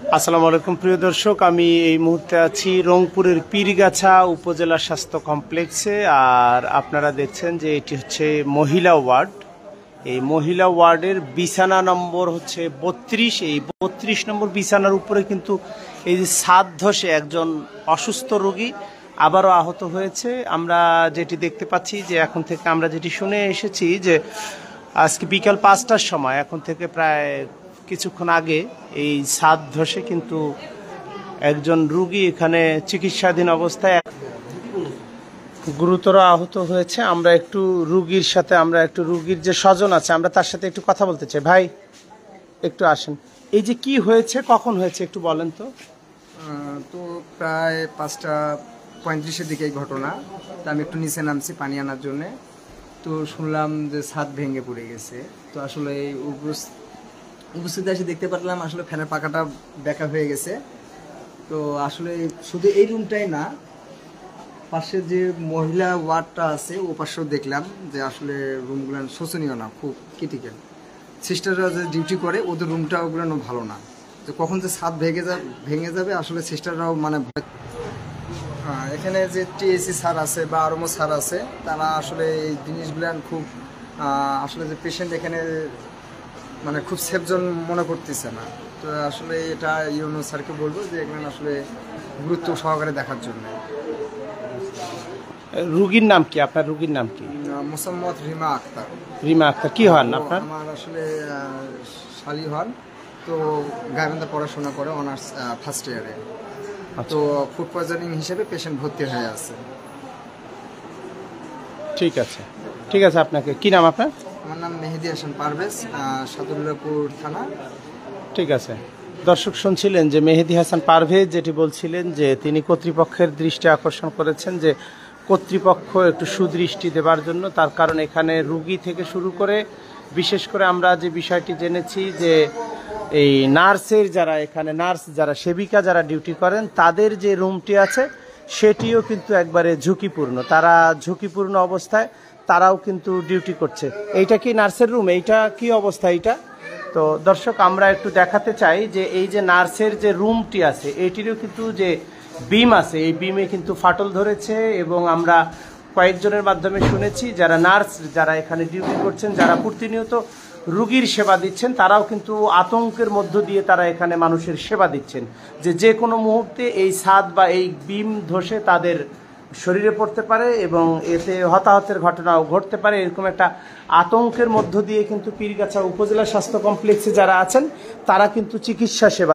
আসসালামু আলাইকুম প্রিয় দর্শক, আমি এই মুহূর্তে আছি রংপুরের পীরগাছা উপজেলা স্বাস্থ্য কমপ্লেক্সে। আর আপনারা দেখছেন যে এটি হচ্ছে মহিলা ওয়ার্ড। এই মহিলা ওয়ার্ডের বিছানা নম্বর হচ্ছে 32। এই 32 নম্বর বিছানার উপরে কিন্তু এই যে ছাদ ধসে একজন অসুস্থ রোগী আবারও আহত হয়েছে। আমরা যেটি দেখতে পাচ্ছি যে এখন থেকে আমরা যেটি শুনে এসেছি যে আজকে বিকাল 5টার সময়, এখন থেকে প্রায় কিছুক্ষণ আগে এই ছাদ ধসে কিন্তু একজন রোগী এখানে চিকিৎসাধীন অবস্থায় গুরুতর আহত হয়েছে। আমরা একটু রোগীর যে স্বজন আছে আমরা তার সাথে একটু কথা বলতে চাই। ভাই একটু আসেন, এই যে কি হয়েছে, কখন হয়েছে একটু বলেন তো। তো প্রায় 5:35-এর দিকে এই ঘটনা। তো আমি একটু নিচে নামছি পানি আনার জন্যে, তো শুনলাম যে ছাদ ভেঙে পড়ে গেছে। তো আসলে উপস্থিতি এসে দেখতে পারলাম আসলে ফ্যানের পাখাটা বেঁকা হয়ে গেছে। তো আসলে শুধু এই রুমটাই না, পাশে যে মহিলা ওয়ার্ডটা আছে ও পাশেও দেখলাম যে আসলে রুমগুলো শোচনীয় না, খুব ক্রিটিক্যাল। সিস্টাররা যে ডিউটি করে ওদের রুমটা ওগুলো ভালো না, তো কখন যে ছাদ ভেঙে যাবে আসলে সিস্টাররাও মানে এখানে যে টিএসি স্যার আছে বা আরমো স্যার আছে, তারা আসলে এই জিনিসগুলো খুব আসলে যে পেশেন্ট এখানে মানে খুব সেফজন মনে করতেছে না। তো আসলে এটা ইউনো স্যারকে বলবো যে এখানে আসলে গুরুত্ব সহকারে দেখার জন্য। রোগীর নাম কি? আপনার রোগীর নাম কি? মোসাম্মদ রিমা আক্তার। রিমা আক্তার কি হন আপনার? আমার আসলে শালী হন, তো গাইবান্ধা পড়াশোনা করে, অনার্স ফার্স্ট ইয়ারে। তো ফুড পয়জনিং হিসেবে পেশেন্ট ভর্তি হয়ে আছে। ঠিক আছে, ঠিক আছে। আপনাকে কি নাম আপনার? আমার নাম মেহেদি হাসান পারভেজ, সাদুল্লাহপুর থানা। ঠিক আছে। দর্শক শুনছিলেন যে মেহেদি হাসান পারভেজ যেটি বলছিলেন যে তিনি কর্তৃপক্ষের দৃষ্টি আকর্ষণ করেছেন যে কর্তৃপক্ষ একটু সুদৃষ্টি দেবার জন্য। তার কারণ এখানে রুগী থেকে শুরু করে বিশেষ করে আমরা যে বিষয়টি জেনেছি যে এই নার্সের যারা এখানে যারা সেবিকা যারা ডিউটি করেন তাদের যে রুমটি আছে সেটিও কিন্তু একবারে ঝুঁকিপূর্ণ। তারা ঝুঁকিপূর্ণ অবস্থায় তারাও কিন্তু ডিউটি করছে। এইটা কি নার্সের রুম? এইটা কি অবস্থা এইটা? তো দর্শক আমরা একটু দেখাতে চাই যে এই যে নার্সের যে রুমটি আছে এটিরও কিন্তু যে বিম আছে, এই বিমে কিন্তু ফাটল ধরেছে। এবং আমরা কয়েকজনের মাধ্যমে শুনেছি যারা নার্স যারা এখানে ডিউটি করছেন, যারা প্রতিনিয়ত রুগীর সেবা দিচ্ছেন, তারাও কিন্তু আতঙ্কের মধ্য দিয়ে তারা এখানে মানুষের সেবা দিচ্ছেন যে কোনো মুহূর্তে এই ছাদ বা এই বিম ধসে তাদের শরীরে পড়তে পারে এবং এতে হতাহতের ঘটনাও ঘটতে পারে। এরকম একটা আতঙ্কের মধ্য দিয়ে কিন্তু পীরগাছা উপজেলা স্বাস্থ্য কমপ্লেক্সে যারা আছেন তারা কিন্তু চিকিৎসা সেবা